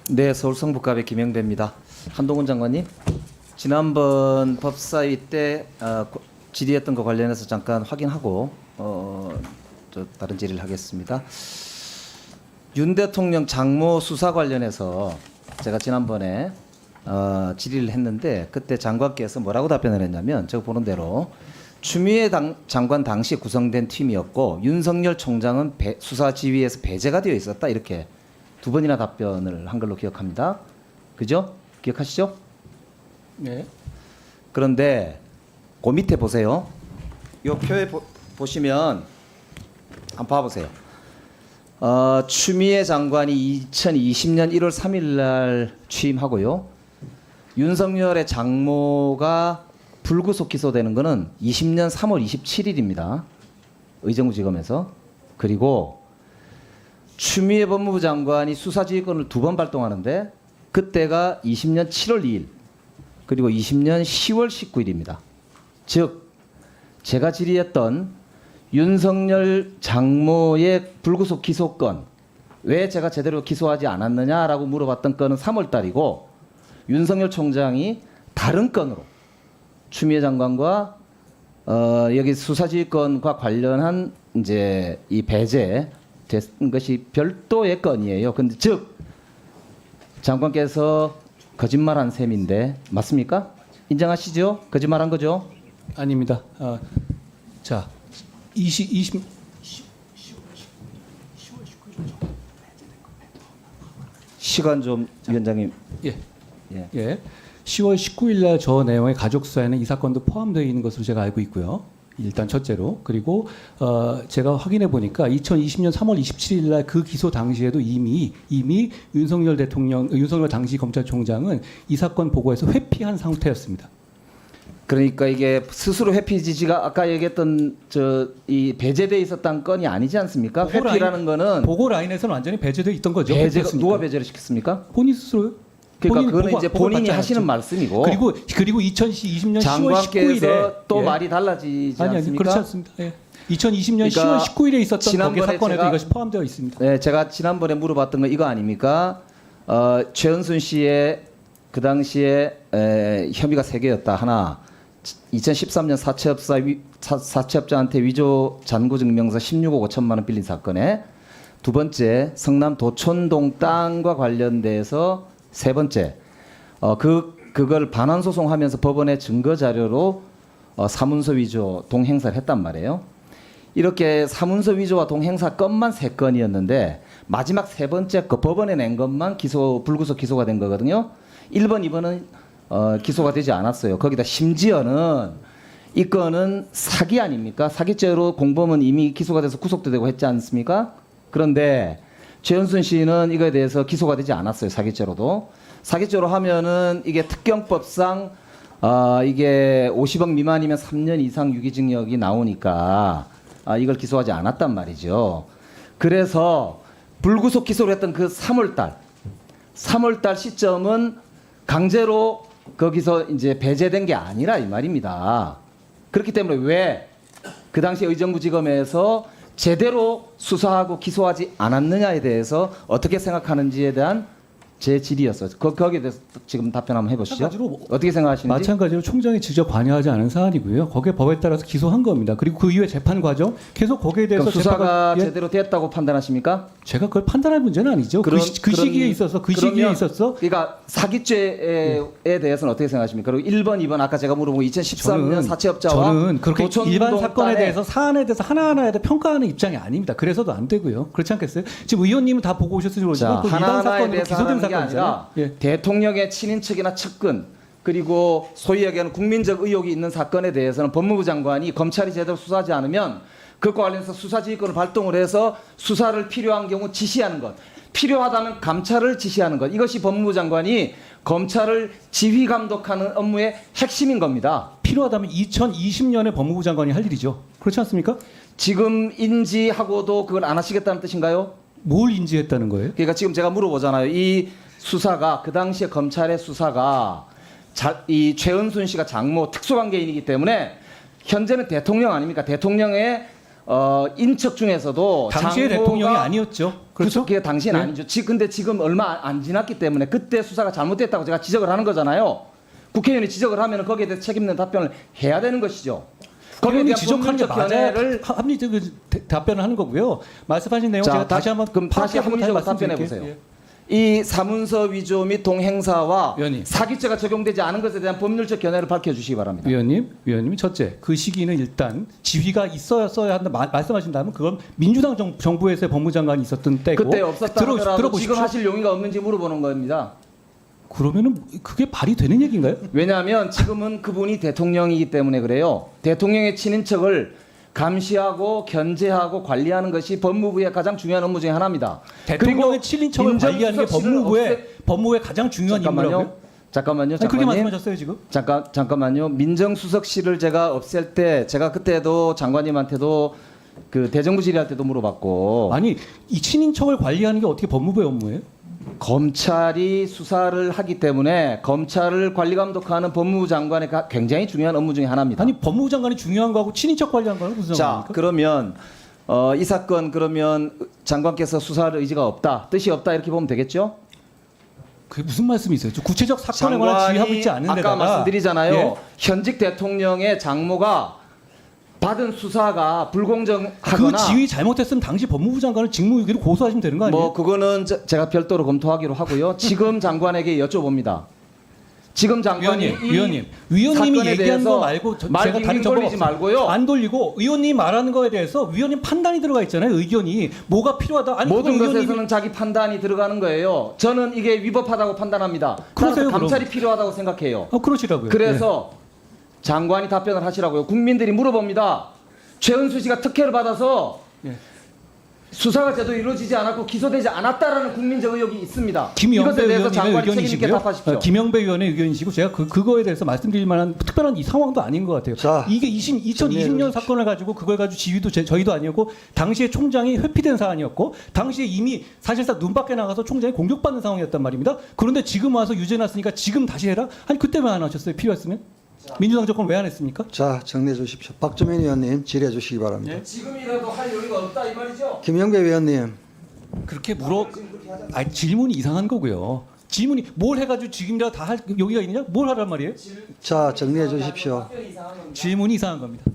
네, 서울 성북갑의 김영배입니다. 한동훈 장관님, 지난번 법사위 때 질의했던 거 관련해서 잠깐 확인하고 저 다른 질의를 하겠습니다. 윤 대통령 장모 수사 관련해서 제가 지난번에 질의를 했는데 그때 장관께서 뭐라고 답변을 했냐면 제가 보는 대로 추미애 장관 당시 구성된 팀이었고 윤석열 총장은 수사 지휘에서 배제가 되어 있었다, 이렇게 두 번이나 답변을 한 걸로 기억합니다. 그죠? 기억하시죠? 네. 그런데 그 밑에 보세요. 이 표에 보시면 한번 봐보세요. 추미애 장관이 2020년 1월 3일 날 취임하고요. 윤석열의 장모가 불구속 기소되는 거는 20년 3월 27일입니다. 의정부지검에서. 그리고 추미애 법무부 장관이 수사지휘권을 두 번 발동하는데 그때가 20년 7월 2일 그리고 20년 10월 19일입니다. 즉 제가 질의했던 윤석열 장모의 불구속 기소권, 왜 제가 제대로 기소하지 않았느냐라고 물어봤던 건은 3월 달이고, 윤석열 총장이 다른 건으로 추미애 장관과 여기 수사지휘권과 관련한 이제 이 배제 된 것이 별도의 건이에요. 근데 즉 장관께서 거짓말한 셈인데 맞습니까? 인정하시죠? 거짓말한 거죠? 아닙니다. 자, 20 시간 좀 위원장님. 예. 예. 예. 10월 19일 날 저 내용의 가족 수사에는 이 사건도 포함되어 있는 것으로 제가 알고 있고요. 일단 첫째로. 그리고 제가 확인해 보니까 2020년 3월 27일 날 그 기소 당시에도 이미 윤석열 당시 검찰총장은 이 사건 보고에서 회피한 상태였습니다. 그러니까 이게 스스로 회피지지가 아까 얘기했던 이 배제돼 있었던 건이 아니지 않습니까? 회피라는 거는 보고 라인에서는 완전히 배제돼 있던 거죠. 배제가 누가 배제를 시켰습니까? 본인 스스로요. 그러니까 그거는 이제 본인이 하시는 말씀이고. 그리고 2020년 10월 19일에 장관께서 또 말이 달라지지 않습니까? 그렇지 않습니다. 예. 2020년 그러니까 10월 19일에 있었던 거기 사건에도 제가, 이것이 포함되어 있습니다. 네, 제가 지난번에 물어봤던 거 이거 아닙니까? 최은순 씨의 그 당시에 혐의가 3개였다. 하나, 2013년 사채업자한테 위조 잔고 증명서 16억 5천만 원 빌린 사건에, 두 번째 성남 도촌동 땅과 관련돼서, 세 번째 그걸 반환 소송하면서 법원에 증거 자료로 사문서 위조 동행사를 했단 말이에요. 이렇게 사문서 위조와 동행사 건만 3건이었는데 마지막 세 번째 거 법원에 낸 것만 불구속 기소가 된 거거든요. 1번, 2번은 기소가 되지 않았어요. 거기다 심지어는 이 건은 사기 아닙니까? 사기죄로 공범은 이미 기소가 돼서 구속도 되고 했지 않습니까? 그런데 최은순 씨는 이거에 대해서 기소가 되지 않았어요. 사기죄로도. 사기죄로 하면은 이게 특경법상 이게 50억 미만이면 3년 이상 유기징역이 나오니까 이걸 기소하지 않았단 말이죠. 그래서 불구속 기소를 했던 그 3월달 시점은 강제로 거기서 이제 배제된 게 아니라 이 말입니다. 그렇기 때문에 왜 그 당시 의정부지검에서 제대로 수사하고 기소하지 않았느냐에 대해서 어떻게 생각하는지에 대한 제 질의였어요. 거기에 대해서 지금 답변 한번 해보시죠. 어떻게 생각하시는지. 마찬가지로 총장이 직접 관여하지 않은 사안이고요. 거기에 법에 따라서 기소한 겁니다. 그리고 그 이후에 재판 과정 계속 거기에 대해서 수사가 제대로 됐다고 판단하십니까? 제가 그걸 판단할 문제는 아니죠. 그 시기에 있어서 그러니까 사기죄에 대해서는 어떻게 생각하십니까? 그리고 1번, 2번 아까 제가 물어본 2013년 사채업자와 저는 그렇게 일반 사건에 대해서 사안에 대해서 하나하나에 대해 평가하는 입장이 아닙니다. 그래서도 안 되고요. 그렇지 않겠어요? 지금 의원님은 다 보고 오셨으니 모르지만 그 일반 사건으로 기소된 사건이잖아요. 아니라 대통령의 친인척이나 측근, 그리고 소위 얘기하는 국민적 의혹이 있는 사건에 대해서는 법무부 장관이 검찰이 제대로 수사하지 않으면 그것과 관련해서 수사지휘권을 발동을 해서 수사를 필요한 경우 지시하는 것, 필요하다면 감찰을 지시하는 것, 이것이 법무부 장관이 검찰을 지휘 감독하는 업무의 핵심인 겁니다. 필요하다면 2020년에 법무부 장관이 할 일이죠. 그렇지 않습니까? 지금 인지하고도 그걸 안 하시겠다는 뜻인가요? 뭘 인지했다는 거예요? 그러니까 지금 제가 물어보잖아요. 이 수사가, 그 당시에 검찰의 수사가 이 최은순 씨가 장모 특수관계인이기 때문에 현재는 대통령 아닙니까? 대통령의 인척 중에서도 당시의 장모가 대통령이 아니었죠. 그렇죠? 그게 당시는 네. 아니죠. 근데 지금 얼마 안 지났기 때문에 그때 수사가 잘못됐다고 제가 지적을 하는 거잖아요. 국회의원이 지적을 하면 거기에 대해서 책임 있는 답변을 해야 되는 것이죠. 거기에 의원이 대한 지적하는 게 법률적 맞아야 견해를 합리적 답변을 하는 거고요. 말씀하신 내용 자, 제가 다시 한번 그럼 다시 파악해보고 합리적으로 말씀드릴게요. 답변해 보세요. 예. 이 사문서 위조 및 동행사와 위원님. 사기죄가 적용되지 않은 것에 대한 법률적 견해를 밝혀주시기 바랍니다. 위원님 첫째 그 시기는 일단 지위가 있어야 한다 말씀하신다면 그건 민주당 정부에서의 법무장관이 있었던 때고 그때 없었다 하더라도 들어보십시오. 지금 하실 용의가 없는지 물어보는 겁니다. 그러면은 그게 발이 되는 얘기인가요? 왜냐하면 지금은 그분이 대통령이기 때문에 그래요. 대통령의 친인척을 감시하고 견제하고 관리하는 것이 법무부의 가장 중요한 업무 중에 하나입니다. 대통령의 친인척을 민정수석실을 관리하는 게 법무부의 가장 중요한 임무라고요? 잠깐만요. 아니, 그렇게 말씀하셨어요 지금? 잠깐만요. 민정수석실을 제가 없앨 때 제가 그때도 장관님한테도 그 대정부 질의할 때도 물어봤고 아니 이 친인척을 관리하는 게 어떻게 법무부의 업무예요? 검찰이 수사를 하기 때문에 검찰을 관리 감독하는 법무부 장관의 굉장히 중요한 업무 중에 하나입니다. 아니 법무부 장관이 중요한 거하고 친인척 관리하는 거는 무슨 자, 상관입니까? 그러면 이 사건 그러면 장관께서 수사할 의지가 없다, 뜻이 없다 이렇게 보면 되겠죠? 그게 무슨 말씀이세요? 구체적 사건에 관한 지휘하고 있지 않은 데다가 아까 말씀드리잖아요. 예? 현직 대통령의 장모가 받은 수사가 불공정하거나 그 지휘 잘못했으면 당시 법무부 장관을 직무유기로 고소하시면 되는 거 아니에요? 뭐 그거는 제가 별도로 검토하기로 하고요. 지금 장관에게 여쭤봅니다. 지금 장관이 위원님 사건에 얘기한 대해서 거 말고 말 제가 다른 빙빙 정보가 돌리지 없어요. 말고요. 안 돌리고 의원님 말하는 거에 대해서 위원님 판단이 들어가 있잖아요. 의견이 뭐가 필요하다. 아니 모든 그건 의원님이 것에서는 자기 판단이 들어가는 거예요. 저는 이게 위법하다고 판단합니다. 그러세요, 따라서 감찰이 필요하다고 생각해요. 그러시라고요. 그래서 장관이 답변을 하시라고요. 국민들이 물어봅니다. 최은수 씨가 특혜를 받아서 예. 수사가 제대로 이루어지지 않았고 기소되지 않았다라는 국민적 의혹이 있습니다. 김영배 이것에 대해서 의원님의 장관이 책임 있게 의견이시고요. 답하십시오. 김영배 의원의 의견이시고 제가 그거에 대해서 말씀드릴 만한 특별한 이 상황도 아닌 것 같아요. 자, 이게 2020년 사건을 가지고 그걸 가지고 지휘도 저희도 아니었고 당시에 총장이 회피된 사안이었고 당시에 이미 사실상 눈 밖에 나가서 총장이 공격받는 상황이었단 말입니다. 그런데 지금 와서 유죄났으니까 지금 다시 해라? 아니 그때 왜 안 하셨어요? 필요했으면? 민주당 정권 왜 안 했습니까? 자, 정리해 주십시오. 박주민 의원님 질의해 주시기 바랍니다. 예? 지금이라도 할 여유가 없다 이 말이죠. 김영배 의원님. 그렇게 질문이 이상한 거고요. 질문이 뭘 해가지고 지금이라도 다 할 여기가 있느냐? 뭘 하란 말이에요? 자, 정리해 주십시오. 질문이 이상한 겁니다.